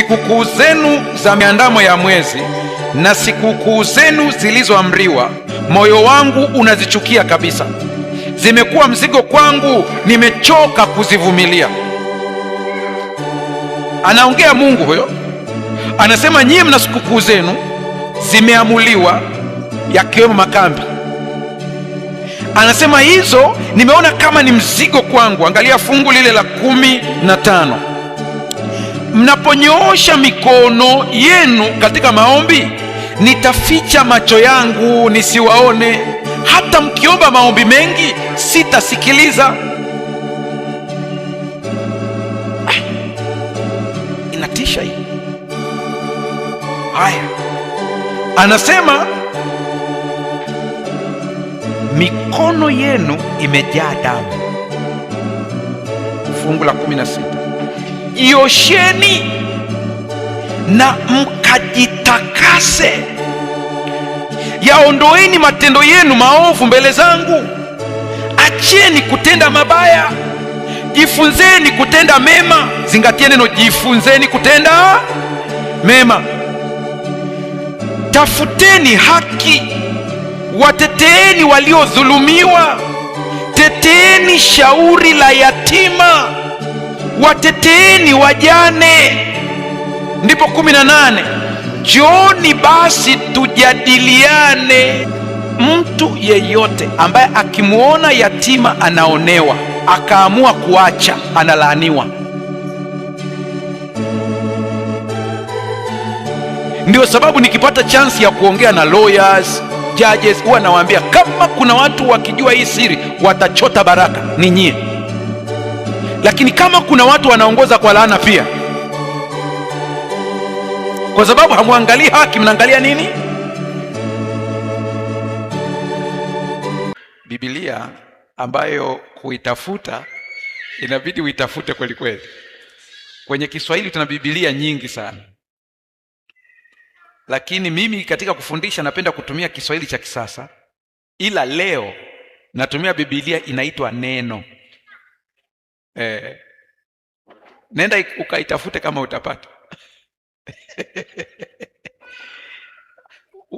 sikukuu zenu za miandamo ya mwezi na sikukuu zenu zilizoamriwa, moyo wangu unazichukia kabisa. Zimekuwa mzigo kwangu, nimechoka kuzivumilia. Anaongea Mungu huyo, anasema nyie mna sikukuu zenu zimeamuliwa, yakiwemo makambi. Anasema hizo nimeona kama ni mzigo kwangu. Angalia fungu lile la 15, mnaponyoosha mikono yenu katika maombi, nitaficha macho yangu nisiwaone. Hata mkiomba maombi mengi, sitasikiliza. Inatisha hii. Haya, anasema mikono yenu imejaa damu. Fungu la 16, iosheni na mkajitakase, yaondoeni matendo yenu maovu mbele zangu. Acheni kutenda mabaya, jifunzeni kutenda mema. Zingatia neno jifunzeni kutenda mema. Tafuteni haki, wateteeni waliodhulumiwa. Teteeni shauri la yatima, wateteeni wajane. Ndipo 18, njooni basi tujadiliane. Mtu yeyote ambaye akimwona yatima anaonewa akaamua kuacha, analaaniwa. Ndio sababu nikipata chance ya kuongea na lawyers, judges, huwa nawaambia kama kuna watu wakijua hii siri watachota baraka ni nyie. Lakini kama kuna watu wanaongoza kwa laana pia, kwa sababu hamwangalii haki, mnaangalia nini? Biblia ambayo kuitafuta inabidi uitafute kweli kweli. Kwenye Kiswahili tuna Biblia nyingi sana, lakini mimi katika kufundisha napenda kutumia Kiswahili cha kisasa, ila leo natumia Biblia inaitwa Neno. Nenda ukaitafute kama utapata.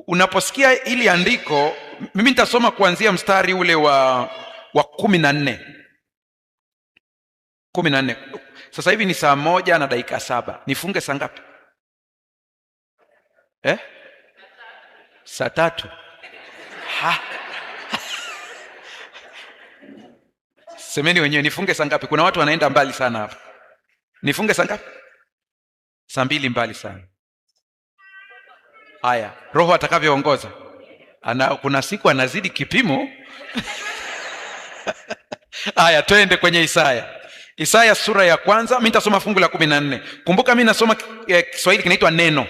Unaposikia ili andiko, mimi nitasoma kuanzia mstari ule wa 14. Sasa hivi ni 1:07. Nifunge saa ngapi? Saa 3. Semeni wenyewe, nifunge saa ngapi? Kuna watu wanaenda mbali sana hapa. Nifunge saa ngapi? Saa 2 mbali sana. Haya, Roho atakavyoongoza. Kuna siku anazidi kipimo. Haya, twende kwenye Isaya sura ya 1. Mimi nitasoma fungu la 14. Kumbuka mimi nasoma Kiswahili kinaitwa Neno.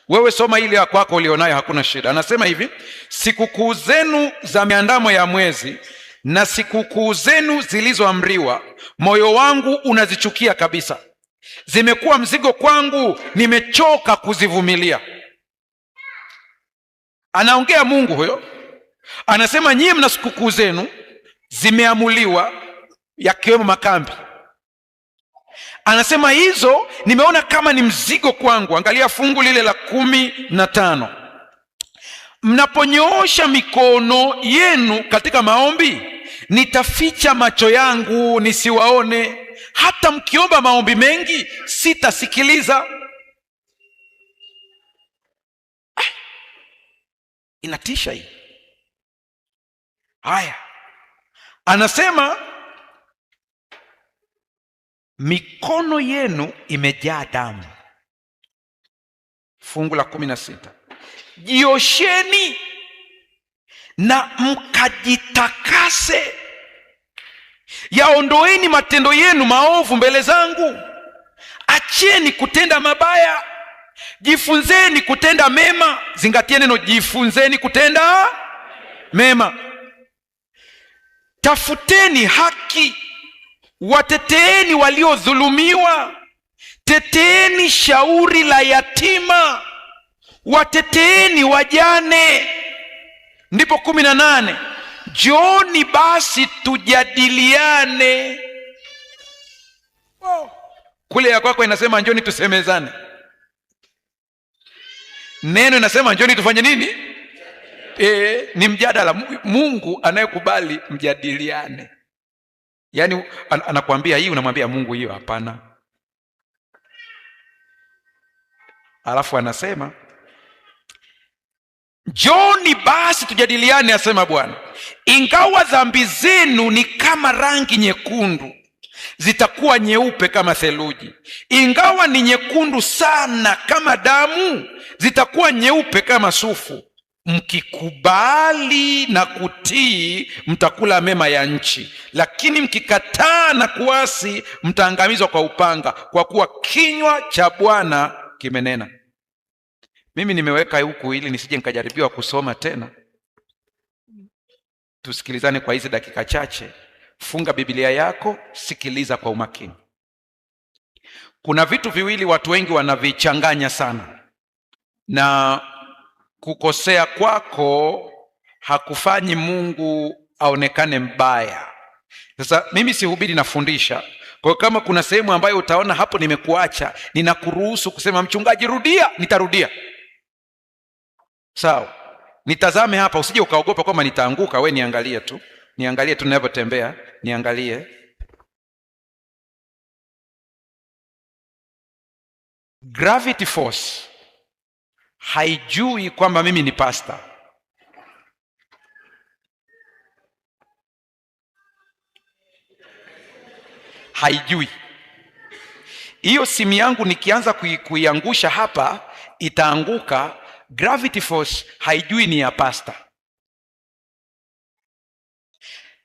Wewe soma ile ya kwako ulionayo, hakuna shida. Anasema hivi: sikukuu zenu za miandamo ya mwezi na sikukuu zenu zilizoamriwa, moyo wangu unazichukia kabisa. Zimekuwa mzigo kwangu, nimechoka kuzivumilia. Anaongea Mungu huyo, anasema nyie mna sikukuu zenu zimeamuliwa, yakiwemo makambi. Anasema hizo nimeona kama ni mzigo kwangu. Angalia fungu lile la 15, mnaponyoosha mikono yenu katika maombi, nitaficha macho yangu nisiwaone. Hata mkiomba maombi mengi, sitasikiliza. Inatisha hii. Haya, anasema mikono yenu imejaa damu. Fungu la 16, jiosheni na mkajitakase, yaondoeni matendo yenu maovu mbele zangu. Acheni kutenda mabaya, jifunzeni kutenda mema. Zingatia neno jifunzeni kutenda mema. Tafuteni haki, wateteeni waliodhulumiwa. Teteeni shauri la yatima, wateteeni wajane. Ndipo 18, njooni basi tujadiliane. Kule ya kwako inasema njoni tusemezane. Neno inasema njoni tufanye nini? Ni mjadala. Mungu anayekubali mjadiliane. Yaani anakuambia hii, unamwambia Mungu hiyo hapana. Alafu anasema njoni basi tujadiliane, asema Bwana. Ingawa dhambi zenu ni kama rangi nyekundu, zitakuwa nyeupe kama theluji. Ingawa ni nyekundu sana kama damu, zitakuwa nyeupe kama sufu. Mkikubali na kutii, mtakula mema ya nchi. Lakini mkikataa na kuasi, mtaangamizwa kwa upanga, kwa kuwa kinywa cha Bwana kimenena. Mimi nimeweka huku ili nisije nikajaribiwa kusoma tena. Tusikilizane kwa hizi dakika chache. Funga Biblia yako, sikiliza kwa umakini. Kuna vitu viwili watu wengi wanavichanganya sana, na kukosea kwako hakufanyi Mungu aonekane mbaya. Sasa mimi sihubiri, nafundisha. Kwa kama kuna sehemu ambayo utaona hapo nimekuacha, ninakuruhusu kusema mchungaji rudia, nitarudia. Sawa? Nitazame hapa, usije ukaogopa kwamba nitaanguka. We niangalie tu ninavyotembea, niangalie. Gravity force haijui kwamba mimi ni pastor. Haijui. Hiyo simu yangu nikianza kuiangusha hapa itaanguka. Gravity force haijui ni ya pastor.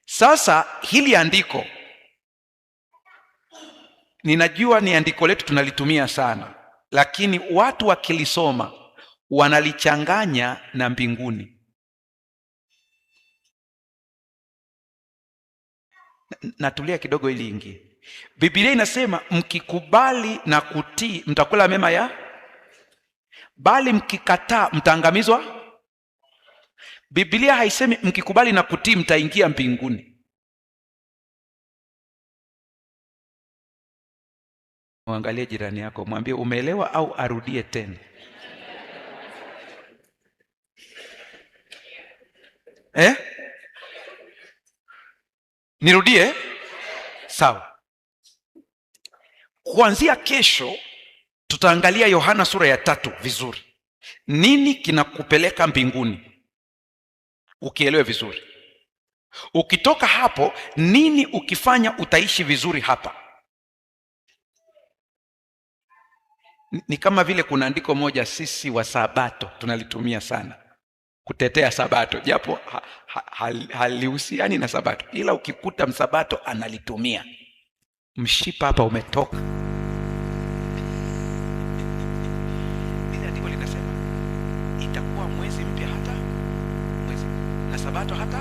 Sasa hili andiko, ninajua ni andiko letu tunalitumia sana, lakini watu wakilisoma wanalichanganya na mbinguni. Natulia kidogo ili ingie. Biblia inasema mkikubali na kutii, mtakula mema ya, bali mkikataa mtaangamizwa. Biblia haisemi mkikubali na kutii mtaingia mbinguni. Muangalie jirani yako, mwambie umeelewa au arudie tena. Nirudie? Sawa. Kuanzia kesho tutaangalia Yohana sura ya 3 vizuri. Nini kinakupeleka mbinguni? Ukielewe vizuri. Ukitoka hapo, nini ukifanya utaishi vizuri hapa? Ni kama vile kuna andiko moja sisi wa Sabato tunalitumia sana kutetea Sabato, japo halihusiani na Sabato, ila ukikuta msabato analitumia. Mshipa hapa umetoka. Ile andiko linasema itakuwa mwezi mpya, hata mwezi na Sabato, hata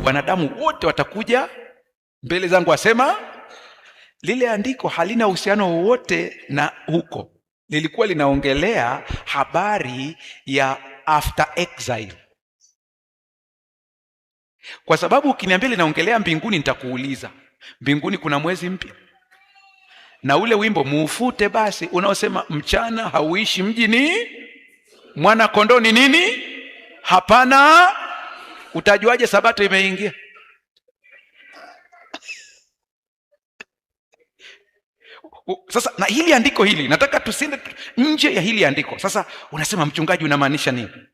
wanadamu wote watakuja mbele zangu, asema. Lile andiko halina uhusiano wowote na huko. Lilikuwa linaongelea habari ya after exile. Kwa sababu ukiniambia linaongelea mbinguni, nitakuuliza mbinguni kuna mwezi mpya? Na ule wimbo muufute basi unaosema mchana hauishi mjini, mwana kondoo ni nini? Hapana. Utajuaje Sabato imeingia? Sasa na hili andiko hili nataka tusinde nje ya hili andiko. Sasa unasema mchungaji unamaanisha nini?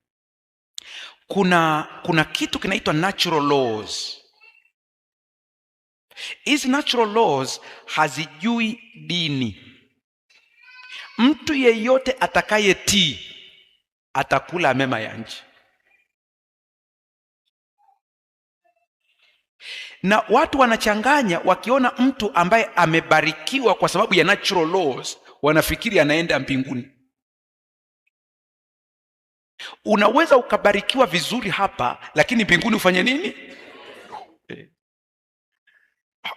Kuna kitu kinaitwa natural laws. Hizi natural laws hazijui dini. Mtu yeyote atakayetii atakula mema ya nchi. Na watu wanachanganya, wakiona mtu ambaye amebarikiwa kwa sababu ya natural laws, wanafikiri anaenda mbinguni. Unaweza ukabarikiwa vizuri hapa, lakini mbinguni ufanye nini?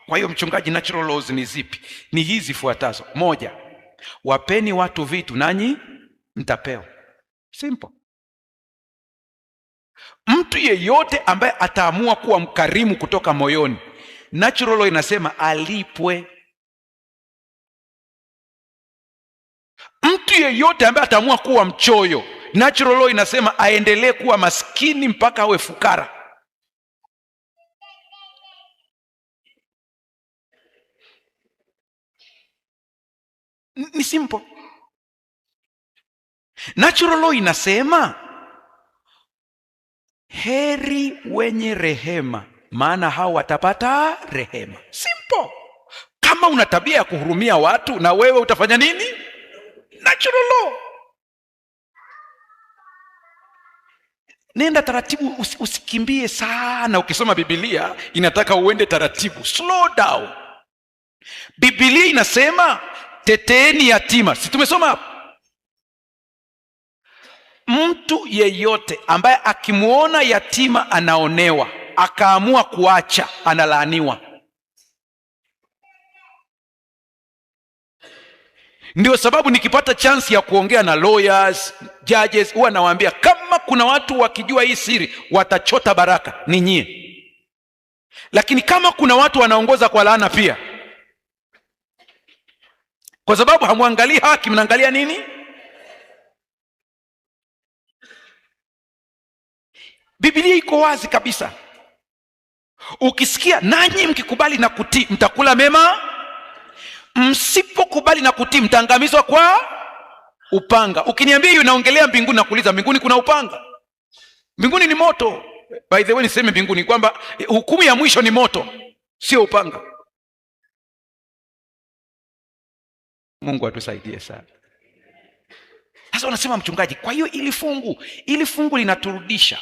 Kwa hiyo mchungaji, natural laws ni zipi? Ni hizi fuatazo. 1, wapeni watu vitu nanyi mtapewa. Simple. Mtu yeyote ambaye ataamua kuwa mkarimu kutoka moyoni, natural law inasema alipwe. mtu yeyote ambaye ataamua kuwa mchoyo, natural law inasema aendelee kuwa maskini mpaka awe fukara. Ni simple. Natural law inasema heri wenye rehema, maana hao watapata rehema. Simple. Kama una tabia ya kuhurumia watu, na wewe utafanya nini? Natural law. Nenda taratibu, usikimbie sana. Ukisoma Biblia inataka uende taratibu, slow down. Biblia inasema teteeni yatima. Si tumesoma hapo? Mtu yeyote ambaye akimuona yatima anaonewa, akaamua kuacha, analaaniwa. Ndio sababu nikipata chance ya kuongea na lawyers, judges, huwa nawaambia kama kuna watu wakijua hii siri watachota baraka ni nyie. Lakini kama kuna watu wanaongoza kwa laana pia, kwa sababu hamwangalii haki, mnaangalia nini? Biblia iko wazi kabisa. Ukisikia nanyi mkikubali na kutii mtakula mema, msipokubali na kutii mtaangamizwa kwa upanga. Ukiniambia hiyo naongelea mbinguni, na kuuliza mbinguni kuna upanga? Mbinguni ni moto. By the way, niseme mbinguni kwamba hukumu ya mwisho ni moto, sio upanga. Mungu atusaidie sana. Sasa unasema mchungaji, kwa hiyo ili fungu linaturudisha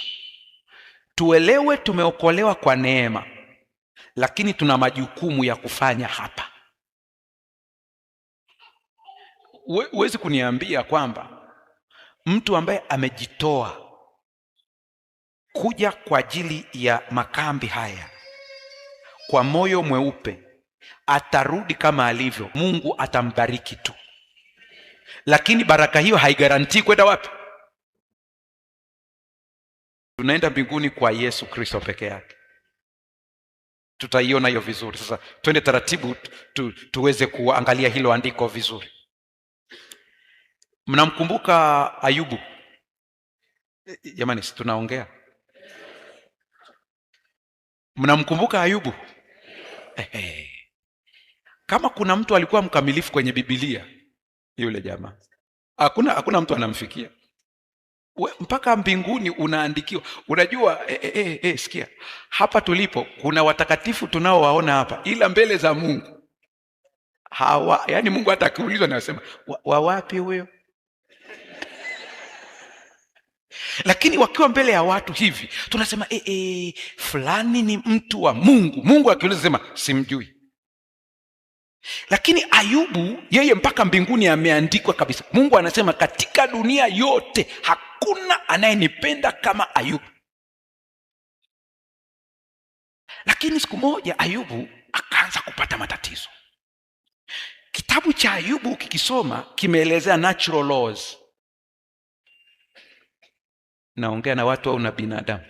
tuelewe tumeokolewa kwa neema, lakini tuna majukumu ya kufanya hapa. Huwezi kuniambia kwamba mtu ambaye amejitoa kuja kwa ajili ya makambi haya kwa moyo mweupe atarudi kama alivyo. Mungu atambariki tu, lakini baraka hiyo haigarantii kwenda wapi. Tunaenda mbinguni kwa Yesu Kristo peke yake. Tutaiona hiyo vizuri. Sasa twende taratibu tuweze kuangalia hilo andiko vizuri. Mnamkumbuka Ayubu? Jamani, si tunaongea. Mnamkumbuka Ayubu? Kama kuna mtu alikuwa mkamilifu kwenye Biblia, yule jamaa. Hakuna mtu anamfikia. Mpaka mbinguni unaandikiwa. Unajua sikia. Hapa tulipo kuna watakatifu tunaowaona hapa, ila mbele za Mungu yani Mungu hata akiulizwa anasema wapi huyo? Lakini wakiwa mbele ya watu hivi tunasema fulani ni mtu wa Mungu. Mungu akiuliza sema simjui. Lakini Ayubu yeye mpaka mbinguni ameandikwa kabisa. Mungu anasema katika dunia yote hakuna anayenipenda kama Ayubu. Lakini siku moja Ayubu akaanza kupata matatizo. Kitabu cha Ayubu ukikisoma kimeelezea natural laws. Naongea na watu au na binadamu?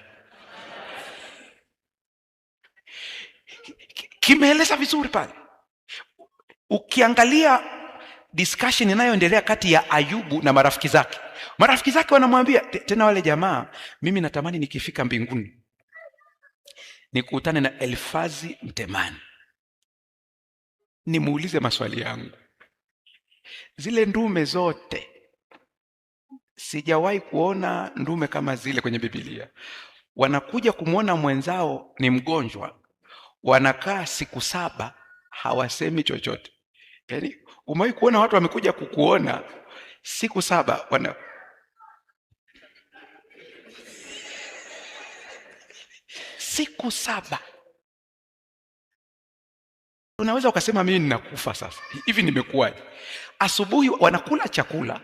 Kimeeleza vizuri pale. Ukiangalia discussion inayoendelea kati ya Ayubu na marafiki zake wanamwambia tena wale jamaa, mimi natamani nikifika mbinguni nikutane na Elifazi Mtemani, nimuulize maswali yangu. Zile ndume zote sijawahi kuona ndume kama zile kwenye Biblia. Wanakuja kumwona mwenzao ni mgonjwa, wanakaa siku 7 hawasemi chochote. Yaani umewahi kuona watu wamekuja kukuona siku 7 siku 7. Unaweza ukasema mimi ninakufa sasa. Hivi nimekuwaje? Asubuhi wanakula chakula,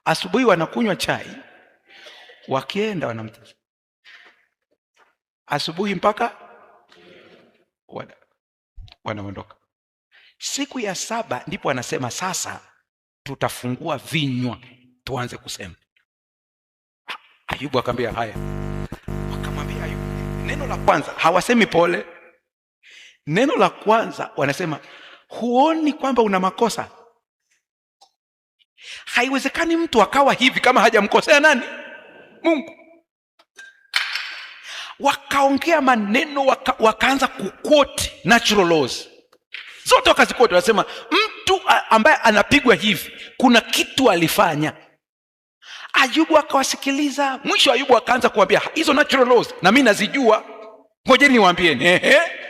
asubuhi wanakunywa chai, wakienda wanamtazama asubuhi mpaka wanaondoka. Siku ya 7 ndipo wanasema sasa tutafungua vinywa tuanze kusema. Ayubu akamwambia haya. Wakamwambia Ayubu, neno la kwanza hawasemi pole. Neno la kwanza wanasema huoni kwamba una makosa? Haiwezekani mtu akawa hivi kama hajamkosea nani? Mungu. Wakaongea maneno, wakaanza kuquote natural laws zote, wakazikote. Wanasema mtu ambaye anapigwa hivi kuna kitu alifanya. Ayubu akawasikiliza. Mwisho Ayubu akaanza kuambia hizo natural laws na mimi nazijua, ngojeni niwaambieni.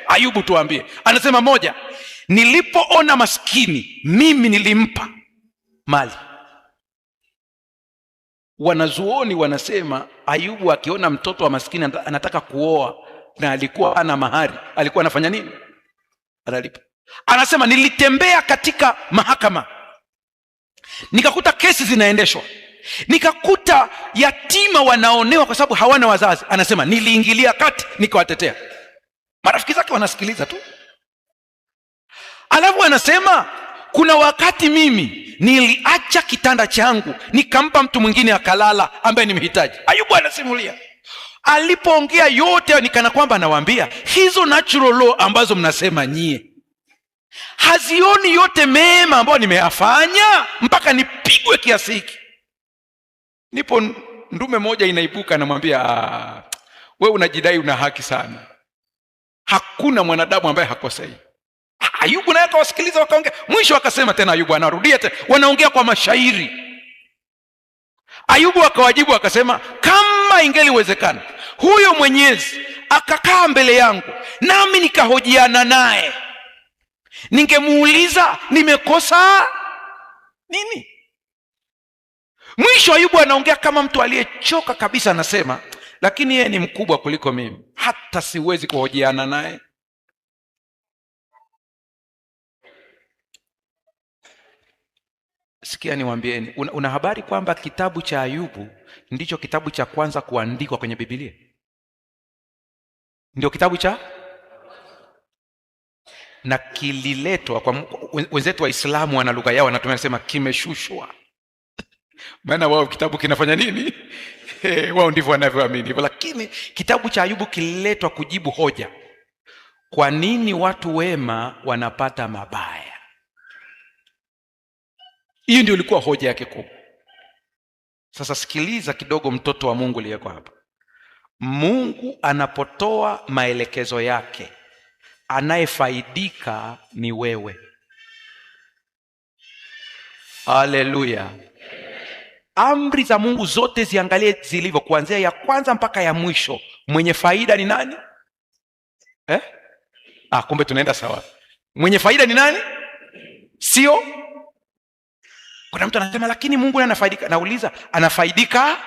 Ayubu tuambie. Anasema moja, nilipoona maskini mimi nilimpa mali. Wanazuoni wanasema Ayubu akiona mtoto wa maskini anataka kuoa na alikuwa ana mahari, alikuwa anafanya nini? Analipa. Anasema nilitembea katika mahakama nikakuta kesi zinaendeshwa, nikakuta yatima wanaonewa kwa sababu hawana wazazi. Anasema niliingilia kati nikawatetea. Marafiki zake wanasikiliza tu. Alafu anasema kuna wakati mimi niliacha kitanda changu nikampa mtu mwingine akalala ambaye ni mhitaji. Ayubu anasimulia. Alipoongea yote nikana kwamba anawaambia hizo natural law ambazo mnasema nyie hazioni yote mema ambayo nimeyafanya mpaka nipigwe kiasi hiki. Nipo ndume moja inaibuka, namwambia wewe unajidai una haki sana, hakuna mwanadamu ambaye hakosei. Ayubu naye akawasikiliza, wakaongea. Mwisho akasema tena, Ayubu anarudia tena, wanaongea kwa mashairi. Ayubu akawajibu akasema, kama ingeliwezekana huyo Mwenyezi akakaa mbele yangu nami nikahojiana naye, ningemuuliza nimekosa nini? Mwisho Ayubu anaongea kama mtu aliyechoka kabisa, anasema lakini yeye ni mkubwa kuliko mimi, hata siwezi kuhojiana naye. Sikia niwaambieni, una habari kwamba kitabu cha Ayubu ndicho kitabu cha kwanza kuandikwa kwenye Biblia? Ndio kitabu cha, na kililetwa kwa wenzetu Waislamu, wana lugha yao wanatumia, nasema kimeshushwa. Maana wao kitabu kinafanya nini? Wao ndivyo wanavyoamini. Lakini kitabu cha Ayubu kililetwa kujibu hoja, kwa nini watu wema wanapata mabaya? Hiyo ndio ilikuwa hoja yake kubwa. Sasa sikiliza kidogo, mtoto wa Mungu aliyeko hapa. Mungu anapotoa maelekezo yake, anayefaidika ni wewe. Haleluya. Amri za Mungu zote ziangalie zilivyo, kuanzia ya kwanza mpaka ya mwisho. Mwenye faida ni nani? Kumbe tunaenda sawa. Mwenye faida ni nani? Sio? Kuna mtu anasema lakini Mungu anafaidika. Nauliza, anafaidika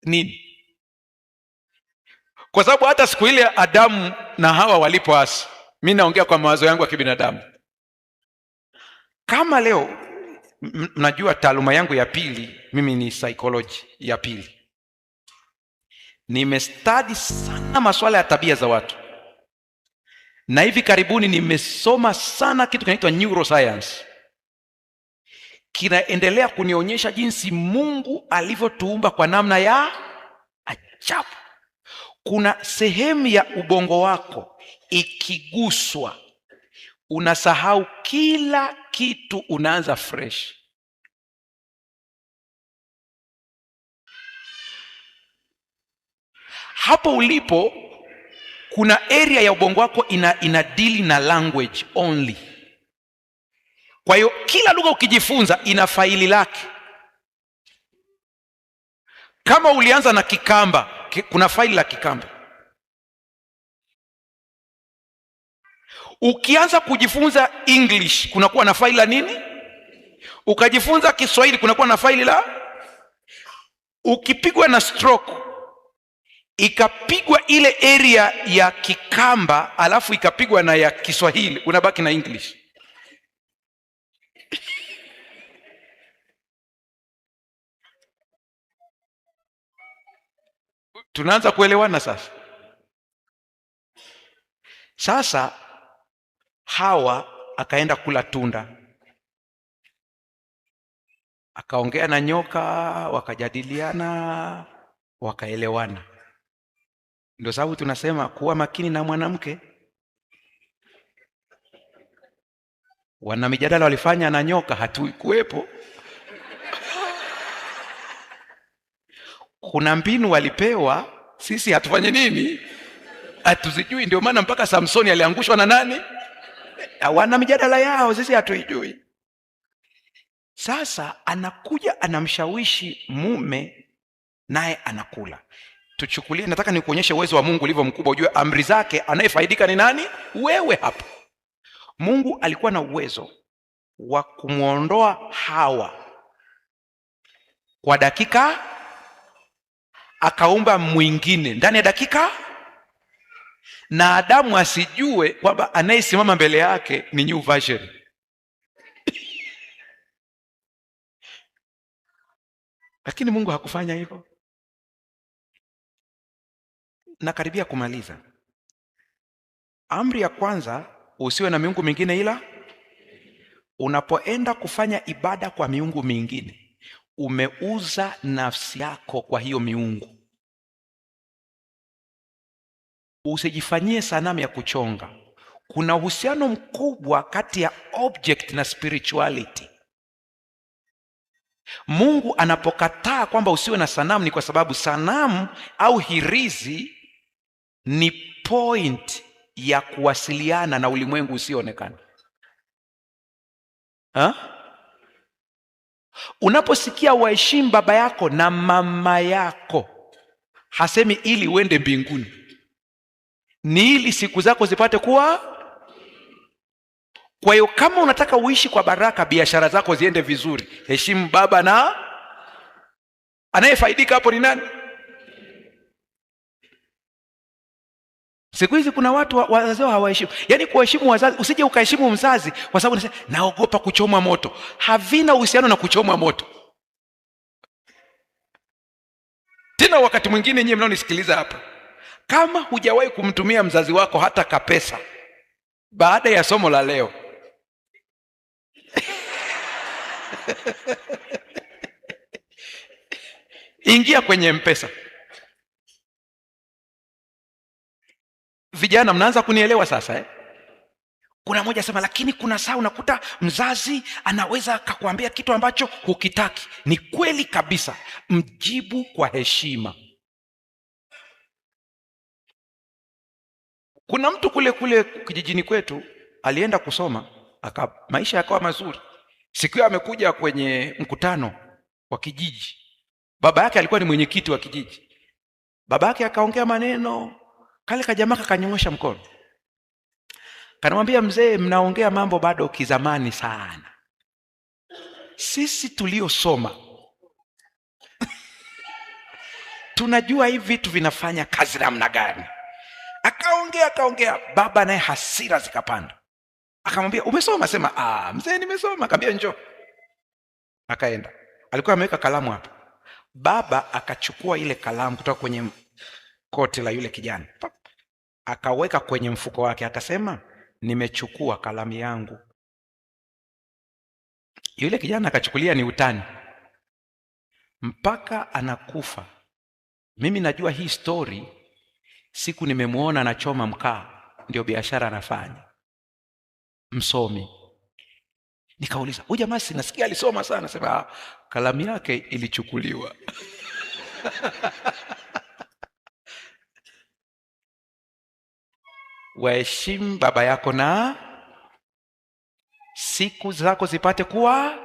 nini? Kwa sababu hata siku ile Adamu na Hawa walipoasi, mimi naongea kwa mawazo yangu ya kibinadamu. Kama leo, mnajua taaluma yangu ya pili mimi ni psychology ya pili. Nimestudy sana masuala ya tabia za watu, na hivi karibuni nimesoma sana kitu kinaitwa neuroscience. Kinaendelea kunionyesha jinsi Mungu alivyotuumba kwa namna ya ajabu. Kuna sehemu ya ubongo wako ikiguswa unasahau kila kitu, unaanza fresh. Hapo ulipo kuna area ya ubongo wako ina deal na language only. Kwa hiyo kila lugha ukijifunza ina faili lake. Kama ulianza na Kikamba, kuna faili la Kikamba. Ukianza kujifunza English, kunakuwa na faili la nini? Ukajifunza Kiswahili, kunakuwa na faili la. Ukipigwa na stroke, ikapigwa ile area ya Kikamba alafu ikapigwa na ya Kiswahili, unabaki na English. Tunaanza kuelewana sasa. Sasa Hawa akaenda kula tunda, akaongea na nyoka, wakajadiliana, wakaelewana. Ndio sababu tunasema kuwa makini na mwanamke. Wana mijadala walifanya na nyoka, hatukuwepo. Kuna mbinu walipewa, sisi hatufanye nini? Hatuzijui. Ndio maana mpaka Samsoni aliangushwa na nani? Hawana mijadala yao, sisi hatuijui. Sasa anakuja anamshawishi mume, naye anakula. Tuchukulie, nataka nikuonyeshe uwezo wa Mungu ulivyo mkubwa, ujue amri zake anayefaidika ni nani? Wewe. Hapo Mungu alikuwa na uwezo wa kumwondoa Hawa kwa dakika, akaumba mwingine ndani ya dakika, na Adamu asijue kwamba anayesimama mbele yake ni new version. Lakini Mungu hakufanya hivyo. Nakaribia kumaliza. Amri ya kwanza, usiwe na miungu mingine ila. Unapoenda kufanya ibada kwa miungu mingine, umeuza nafsi yako kwa hiyo miungu. Usijifanyie sanamu ya kuchonga. Kuna uhusiano mkubwa kati ya object na spirituality. Mungu anapokataa kwamba usiwe na sanamu, ni kwa sababu sanamu au hirizi ni point ya kuwasiliana na ulimwengu usioonekana. Unaposikia waheshimu baba yako na mama yako, hasemi ili uende mbinguni, ni ili siku zako zipate kuwa. Kwa hiyo kama unataka uishi kwa baraka, biashara zako ziende vizuri, heshimu baba, na anayefaidika hapo ni nani? Siku hizi kuna watu wazazi hawaheshimu. Yaani kuheshimu wazazi, usije ukaheshimu mzazi kwa sababu unasema naogopa kuchomwa moto. Havina uhusiano na kuchomwa moto. Tena wakati mwingine nyinyi mnaonisikiliza hapa, kama hujawahi kumtumia mzazi wako hata kapesa, baada ya somo la leo ingia kwenye M-Pesa. Vijana mnaanza kunielewa sasa Kuna mmoja sema, lakini kuna saa unakuta mzazi anaweza akakwambia kitu ambacho hukitaki. Ni kweli kabisa, mjibu kwa heshima. Kuna mtu kule kijijini kwetu alienda kusoma, maisha yakawa mazuri. Siku hiyo amekuja kwenye mkutano wa kijiji. Baba yake alikuwa ni mwenyekiti wa kijiji. Baba yake akaongea maneno, kale kajamaa kakanyongosha mkono. Kanamwambia, mzee, mnaongea mambo bado kizamani sana. Sisi tuliosoma tunajua hivi vitu vinafanya kazi namna gani. Akaongea, baba naye hasira zikapanda. Akamwambia, umesoma? Sema, mzee, nimesoma. Akamwambia, njoo. Akaenda. Alikuwa ameweka kalamu hapa. Baba akachukua ile kalamu kutoka kwenye koti la yule kijana, akaweka kwenye mfuko wake, akasema, nimechukua kalamu yangu. Yule kijana akachukulia ni utani mpaka anakufa. Mimi najua hii story. Siku nimemuona anachoma mkaa, ndio biashara anafanya, msomi. Nikauliza, huyu jamaa sinasikia alisoma sana. Sema, kalamu yake ilichukuliwa. Waheshimu baba yako na siku zako zipate kuwa.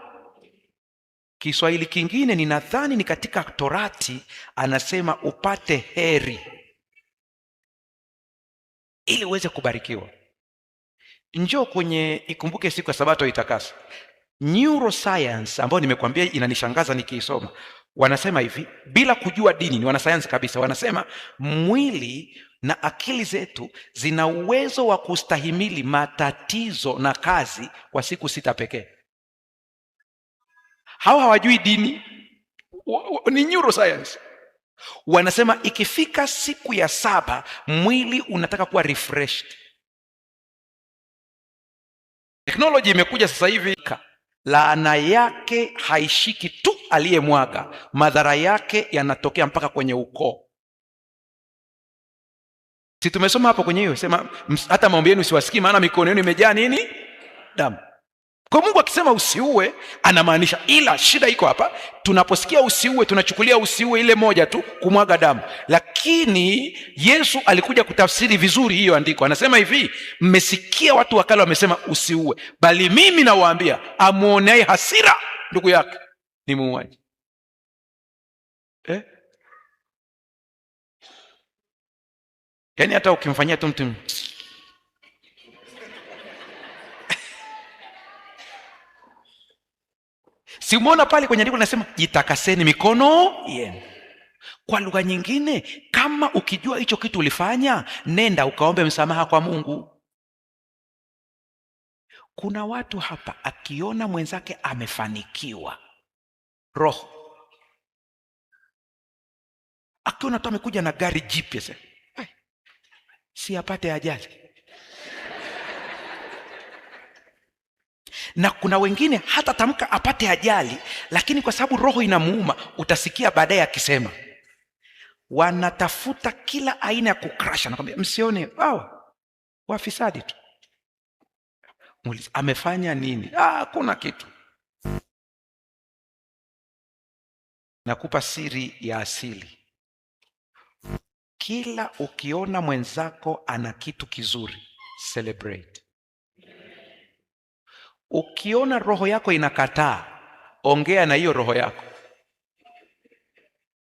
Kiswahili kingine ninadhani ni katika Torati, anasema upate heri ili uweze kubarikiwa. Njoo kwenye ikumbuke siku ya Sabato itakase. Neuroscience ambayo nimekwambia inanishangaza nikiisoma, wanasema hivi, bila kujua dini, ni wanasayansi kabisa, wanasema mwili na akili zetu zina uwezo wa kustahimili matatizo na kazi kwa siku 6 pekee. Hawa hawajui dini, ni neuroscience. Wanasema ikifika siku ya 7 mwili unataka kuwa refreshed. Teknoloji imekuja sasa hivi, laana yake haishiki tu aliyemwaga, madhara yake yanatokea mpaka kwenye ukoo. Si tumesoma hapo kwenye hiyo, sema hata maombi yenu siwasikii, maana mikono yenu imejaa nini? Damu. Kwa Mungu akisema usiue anamaanisha, ila shida iko hapa, tunaposikia usiue tunachukulia usiue ile moja tu, kumwaga damu. Lakini Yesu alikuja kutafsiri vizuri hiyo andiko. Anasema hivi, mmesikia watu wa kale wamesema usiue, bali mimi nawaambia amuoneaye hasira ndugu yake ni muuaji. Yaani hata ukimfanyia tu mtu si umeona pale kwenye andiko linasema jitakaseni mikono yenu. Kwa lugha nyingine, kama ukijua hicho kitu ulifanya, nenda ukaombe msamaha kwa Mungu. Kuna watu hapa akiona mwenzake amefanikiwa roho, akiona tu amekuja na gari jipya, si apate ajali. Na kuna wengine hata tamka apate ajali, lakini kwa sababu roho inamuuma, utasikia baadaye akisema wanatafuta kila aina ya kukrasha. Nakwambia msione wafisadi tu. Amefanya nini? Hakuna kitu. Nakupa siri ya asili. Kila ukiona mwenzako ana kitu kizuri, celebrate. Ukiona roho yako inakataa, ongea na hiyo roho yako,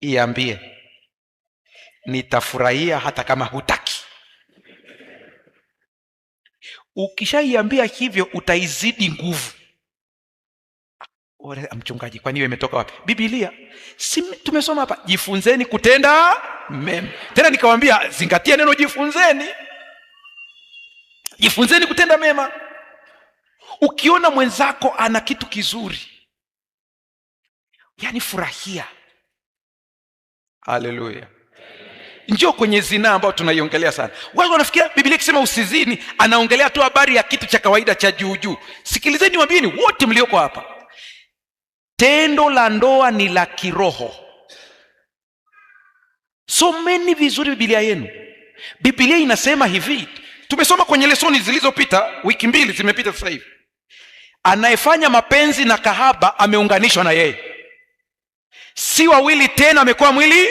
iambie nitafurahia hata kama hutaki. Ukishaiambia hivyo utaizidi nguvu. Mchungaji, kwani hiyo imetoka wapi? Biblia. Si tumesoma hapa, jifunzeni kutenda mema. Tena nikawaambia zingatia neno jifunzeni. Jifunzeni kutenda mema. Ukiona mwenzako ana kitu kizuri, yani furahia. Haleluya. Njoo kwenye zina ambao tunaiongelea sana. Wao wanafikiria Biblia ikisema usizini anaongelea tu habari ya kitu cha kawaida cha juu juu. Sikilizeni waambieni wote mlioko hapa, tendo la ndoa ni la kiroho. Someni vizuri Biblia yenu. Biblia inasema hivi, tumesoma kwenye lesoni zilizopita, wiki 2 zimepita sasa hivi. Anayefanya mapenzi na kahaba ameunganishwa na yeye, si wawili tena, amekuwa mwili.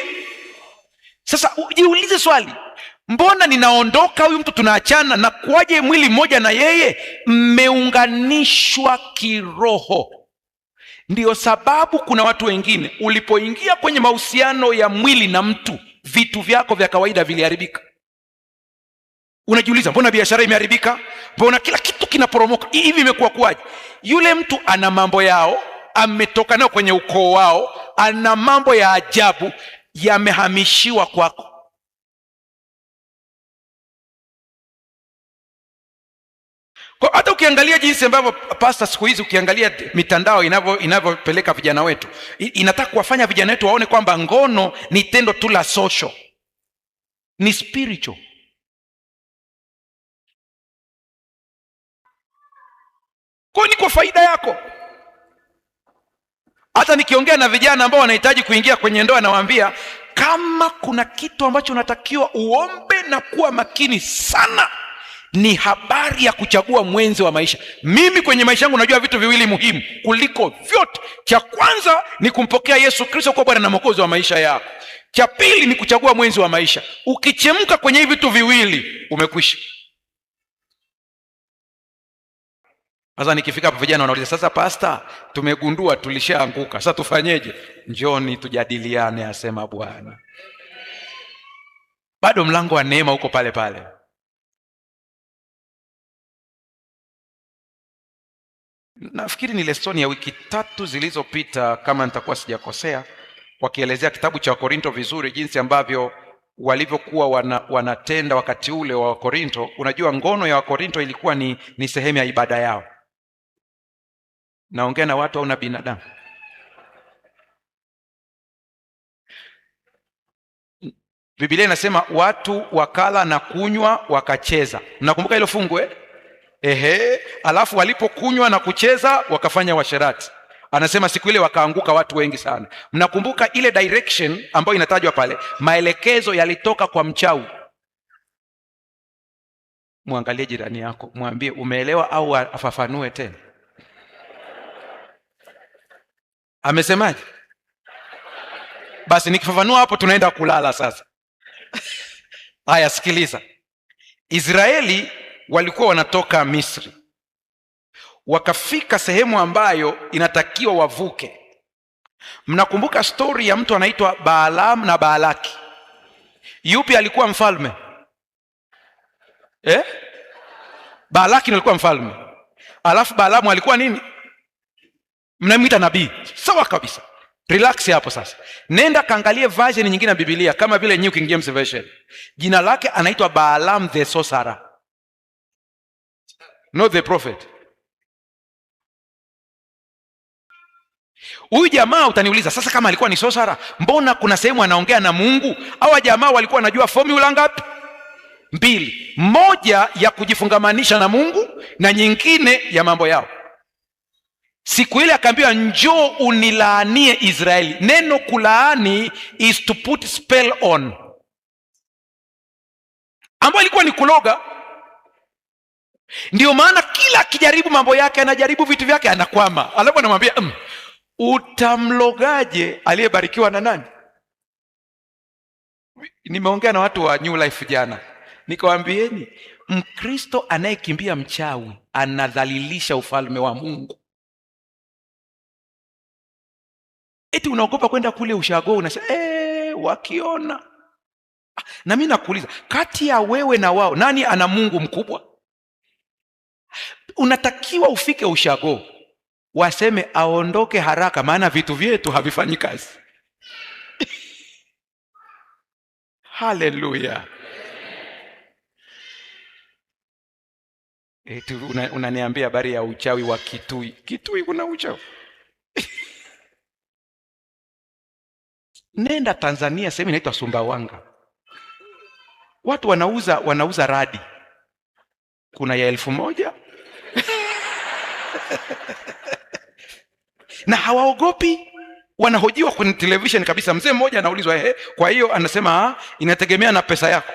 Sasa jiulize swali, mbona ninaondoka huyu mtu tunaachana, na kuwaje mwili mmoja na yeye? Mmeunganishwa kiroho. Ndiyo sababu kuna watu wengine, ulipoingia kwenye mahusiano ya mwili na mtu, vitu vyako vya kawaida viliharibika. Unajiuliza, mbona biashara imeharibika? Mbona kila kitu kinaporomoka? Hivi imekuwa kwaje? Yule mtu ana mambo yao, ametoka nao kwenye ukoo wao, ana mambo ya ajabu yamehamishiwa kwako. Kwa hata ukiangalia jinsi ambavyo pasta siku hizi, ukiangalia mitandao inavyopeleka vijana wetu, inataka kuwafanya vijana wetu waone kwamba ngono ni tendo tu la social, ni spiritual. Kwa ni kwa faida yako. Hata nikiongea na vijana ambao wanahitaji kuingia kwenye ndoa, nawaambia kama kuna kitu ambacho unatakiwa uombe na kuwa makini sana, ni habari ya kuchagua mwenzi wa maisha. Mimi kwenye maisha yangu najua vitu viwili muhimu kuliko vyote. Cha kwanza ni kumpokea Yesu Kristo kuwa Bwana na Mwokozi wa maisha yako. Cha pili ni kuchagua mwenzi wa maisha. Ukichemka kwenye hivi vitu viwili, umekwisha. Sasa nikifika hapa vijana wanauliza, sasa pasta, tumegundua tulishaanguka, sasa tufanyeje? Njoni tujadiliane, asema Bwana. Bado mlango wa neema uko pale pale. Nafikiri ni lesoni ya wiki 3 zilizopita kama nitakuwa sijakosea, wakielezea kitabu cha Wakorinto vizuri, jinsi ambavyo walivyokuwa wanatenda wakati ule wa Wakorinto. Unajua ngono ya Wakorinto ilikuwa ni sehemu ya ibada yao. Naongea na watu au na binadamu? Biblia inasema watu wakala na kunywa wakacheza. Mnakumbuka hilo fungu alafu walipokunywa na kucheza wakafanya washerati. Anasema siku ile wakaanguka watu wengi sana. Mnakumbuka ile direction ambayo inatajwa pale? Maelekezo yalitoka kwa mchawi. Muangalie jirani yako, mwambie umeelewa au afafanue tena. Amesemaje? Basi nikifafanua hapo tunaenda kulala sasa. Haya, sikiliza. Israeli walikuwa wanatoka Misri, wakafika sehemu ambayo inatakiwa wavuke. Mnakumbuka stori ya mtu anaitwa Balaam na Balaki? Yupi alikuwa mfalme? Balaki alikuwa mfalme, alafu Balaamu alikuwa nini? Mnamwita nabii. Sawa kabisa, relax hapo sasa. Nenda kaangalie version nyingine ya Biblia kama vile New King James Version. Jina lake anaitwa Balaam the sorcerer, not the prophet. Huyu jamaa utaniuliza sasa, kama alikuwa ni sorcerer, mbona kuna sehemu anaongea na Mungu? Hawa jamaa walikuwa wanajua formula ngapi? 2. Moja ya kujifungamanisha na Mungu na nyingine ya mambo yao. Siku ile akaambiwa njoo unilaanie Israeli. Neno kulaani is to put spell on, ambayo ilikuwa ni kuloga. Ndio maana kila akijaribu mambo yake, anajaribu vitu vyake, anakwama. Alafu anamwambia utamlogaje aliyebarikiwa na nani? Nimeongea na watu wa New Life jana, nikawaambieni Mkristo anayekimbia mchawi anadhalilisha ufalme wa Mungu. Eti unaogopa kwenda kule ushago, unasema wakiona. Na mimi nakuuliza, kati ya wewe na wao nani ana Mungu mkubwa? Unatakiwa ufike ushago waseme aondoke haraka, maana vitu vyetu havifanyi kazi. Haleluya. Eti unaniambia habari ya uchawi wa Kitui. Kitui kuna uchawi? Nenda Tanzania, sehemu inaitwa Sumbawanga, watu wanauza radi. Kuna ya 1,000 na hawaogopi, wanahojiwa kwenye television kabisa. Mzee mmoja anaulizwa kwa hiyo anasema inategemea na pesa yako.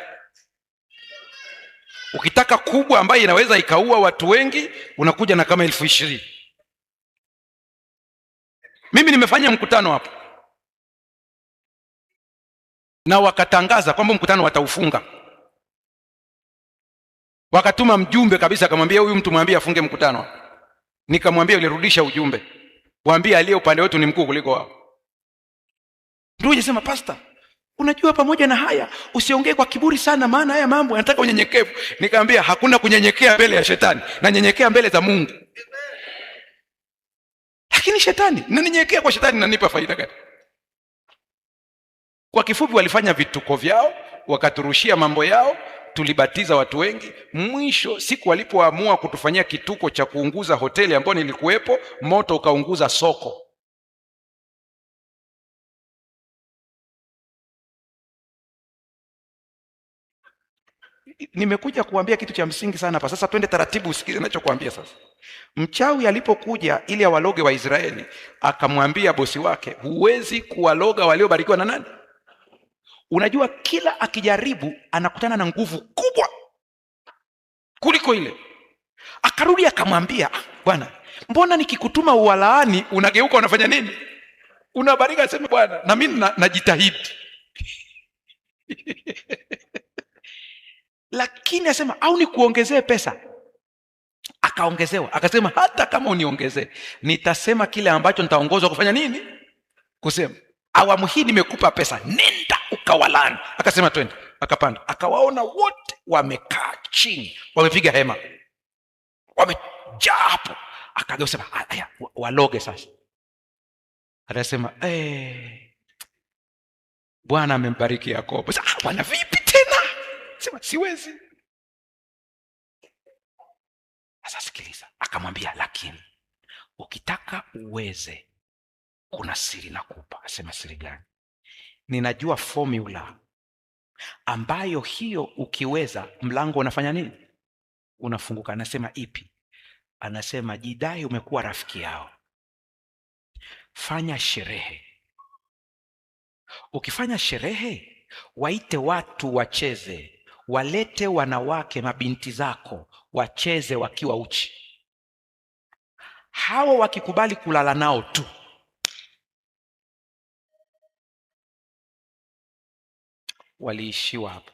Ukitaka kubwa ambayo inaweza ikaua watu wengi, unakuja na kama 20,000. Mimi nimefanya mkutano hapo na wakatangaza kwamba mkutano wataufunga. Wakatuma mjumbe kabisa, akamwambia huyu mtu mwambie afunge mkutano. Nikamwambia ulirudisha ujumbe, waambie aliye upande wetu ni mkuu kuliko wao. Ndio yesema pastor, unajua pamoja na haya usiongee kwa kiburi sana, maana haya mambo yanataka unyenyekevu. Nikamwambia hakuna kunyenyekea mbele ya shetani, na nyenyekea mbele za Mungu. Lakini shetani, na nyenyekea kwa shetani nanipa faida gani? Kwa kifupi, walifanya vituko vyao, wakaturushia mambo yao, tulibatiza watu wengi. Mwisho siku walipoamua kutufanyia kituko cha kuunguza hoteli ambayo nilikuwepo, moto ukaunguza soko. Nimekuja kuambia kitu cha msingi sana hapa. Sasa twende taratibu, usikize ninachokuambia sasa. Mchawi alipokuja ili awaloge wa Israeli, akamwambia bosi wake, huwezi kuwaloga waliobarikiwa na nani? Unajua kila akijaribu anakutana na nguvu kubwa kuliko ile. Akarudi akamwambia, bwana, mbona nikikutuma uwalaani unageuka unafanya nini? Unabarika. Asema bwana, na mimi najitahidi. Lakini asema au nikuongezee pesa? Akaongezewa. Akasema hata kama uniongezee, nitasema kile ambacho nitaongozwa kufanya nini? Kusema. Awamu hii nimekupa pesa, nenda ukawalaani. Akasema twende. Akapanda, akawaona wote wamekaa chini, wamepiga hema, wamejaa hapo. Akageuka, haya waloge sasa. Akasema Bwana amembariki Yakobo. Bwana vipi tena? Sema siwezi. Sasa sikiliza, akamwambia lakini ukitaka uweze, kuna siri nakupa. Asema siri gani? Ninajua formula ambayo hiyo ukiweza mlango unafanya nini? Unafunguka. Anasema ipi? Anasema jidai umekuwa rafiki yao, fanya sherehe. Ukifanya sherehe, waite watu wacheze, walete wanawake mabinti zako wacheze wakiwa uchi. Hawa wakikubali kulala nao tu, waliishiwa hapo.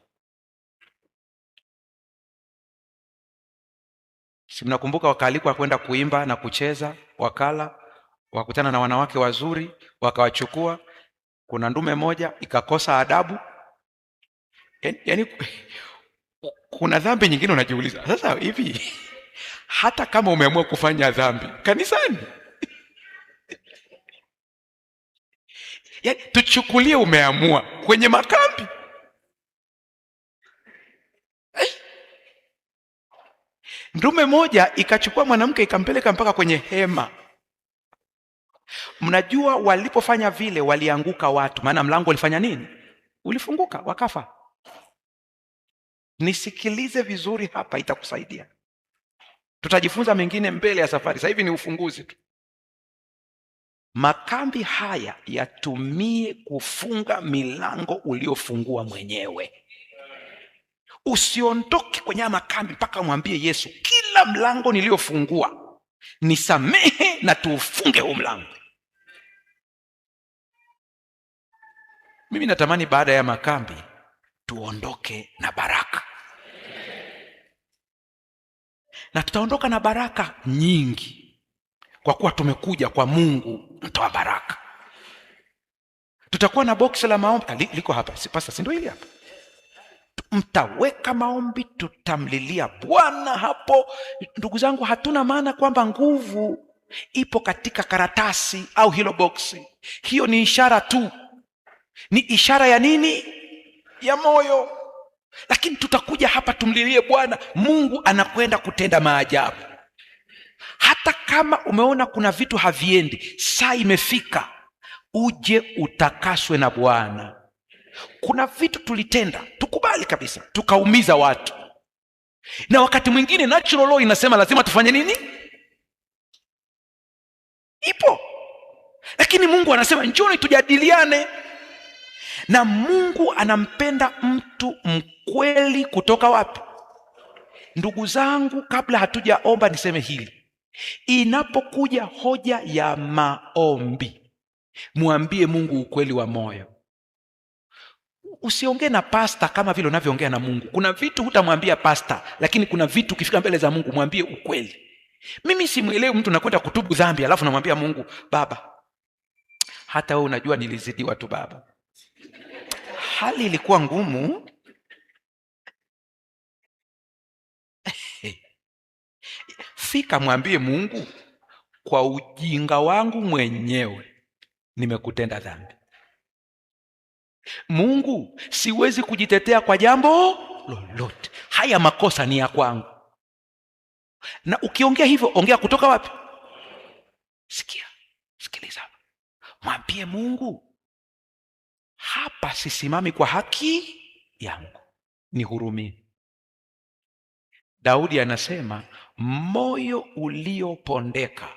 Si mnakumbuka wakaalikwa kwenda kuimba na kucheza, wakala, wakutana na wanawake wazuri, wakawachukua. Kuna ndume moja ikakosa adabu. Yaani kuna dhambi nyingine unajiuliza, sasa hivi hata kama umeamua kufanya dhambi kanisani, yaani tuchukulie umeamua kwenye makambi, ndume moja ikachukua mwanamke ikampeleka mpaka kwenye hema. Mnajua walipofanya vile walianguka watu, maana mlango ulifanya nini? Ulifunguka, wakafa. Nisikilize vizuri hapa, itakusaidia. Tutajifunza mengine mbele ya safari, sasa hivi ni ufunguzi tu. Makambi haya yatumie kufunga milango uliofungua mwenyewe. Usiondoke kwenye makambi mpaka mwambie Yesu, kila mlango niliofungua nisamehe na tuufunge huu mlango. Mimi natamani baada ya makambi tuondoke na baraka. Na tutaondoka na baraka nyingi kwa kuwa tumekuja kwa Mungu mtoa baraka. Tutakuwa na box la maombi liko hapa, si pasta, si ndio hili hapa? Mtaweka maombi, tutamlilia Bwana hapo. Ndugu zangu, hatuna maana kwamba nguvu ipo katika karatasi au hilo boksi. Hiyo ni ishara tu. Ni ishara ya nini? Ya moyo. Lakini tutakuja hapa tumlilie Bwana. Mungu anakwenda kutenda maajabu. Hata kama umeona kuna vitu haviendi, saa imefika uje utakaswe na Bwana. Kuna vitu tulitenda, tukubali kabisa, tukaumiza watu. Na wakati mwingine natural law inasema lazima tufanye nini? Ipo. Lakini Mungu anasema njoni tujadiliane. Na Mungu anampenda mtu mkweli kutoka wapi? Ndugu zangu, kabla hatujaomba niseme hili. Inapokuja hoja ya maombi, muambie Mungu ukweli wa moyo. Usiongee na pasta kama vile unavyoongea na Mungu. Kuna vitu hutamwambia pasta, lakini kuna vitu ukifika mbele za Mungu mwambie ukweli. Mimi simuelewi mtu nakwenda kutubu dhambi alafu namwambia Mungu, Baba, hata wewe unajua nilizidiwa tu Baba. Hali ilikuwa ngumu. Fika mwambie Mungu, kwa ujinga wangu mwenyewe nimekutenda dhambi. Mungu, siwezi kujitetea kwa jambo lolote. Haya makosa ni ya kwangu. Na ukiongea hivyo, ongea kutoka wapi? Sikiliza. Mwambie Mungu, hapa sisimami kwa haki yangu, nihurumie. Daudi anasema, moyo uliopondeka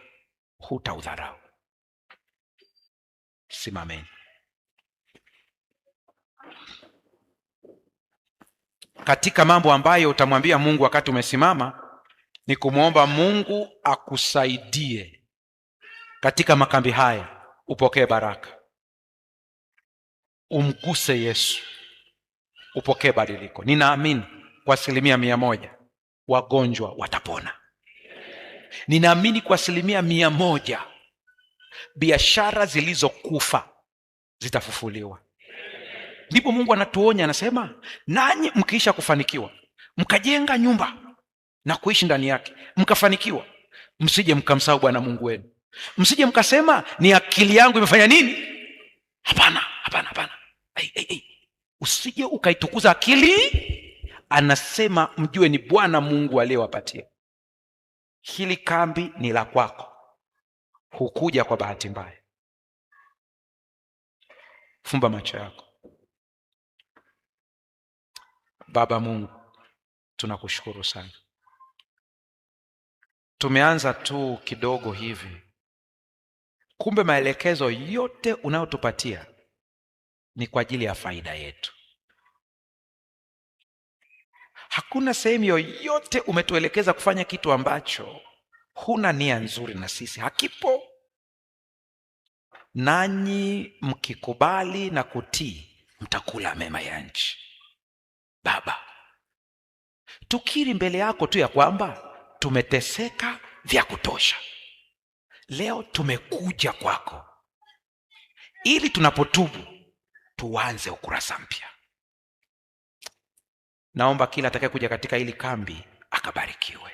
hutaudharau. Simameni. Katika mambo ambayo utamwambia Mungu wakati umesimama ni kumwomba Mungu akusaidie katika makambi haya upokee baraka. Umguse Yesu, upokee badiliko. Ninaamini kwa 100% wagonjwa watapona. Ninaamini kwa 100% biashara zilizokufa zitafufuliwa. Ndipo Mungu anatuonya, anasema, nanyi mkiisha kufanikiwa, mkajenga nyumba na kuishi ndani yake, mkafanikiwa, msije mkamsahau Bwana Mungu wenu. Msije mkasema ni akili yangu imefanya nini. Hapana. Usije ukaitukuza akili. Anasema mjue ni Bwana Mungu aliyewapatia. Hili kambi ni la kwako. Hukuja kwa bahati mbaya. Fumba macho yako. Baba Mungu, tunakushukuru sana. Tumeanza tu kidogo hivi. Kumbe maelekezo yote unayotupatia ni kwa ajili ya faida yetu. Hakuna sehemu yoyote umetuelekeza kufanya kitu ambacho huna nia nzuri na sisi. Hakipo. Nanyi mkikubali na kutii, mtakula mema ya nchi. Baba, tukiri mbele yako tu ya kwamba tumeteseka vya kutosha. Leo tumekuja kwako ili tunapotubu tuanze ukurasa mpya. Naomba kila atakayekuja katika hili kambi akabarikiwe.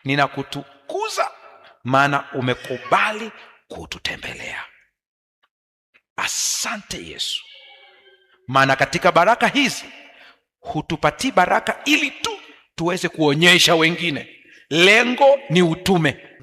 Ninakutukuza maana umekubali kututembelea. Asante Yesu, maana katika baraka hizi hutupatii baraka ili tu tuweze kuonyesha wengine. Lengo ni utume.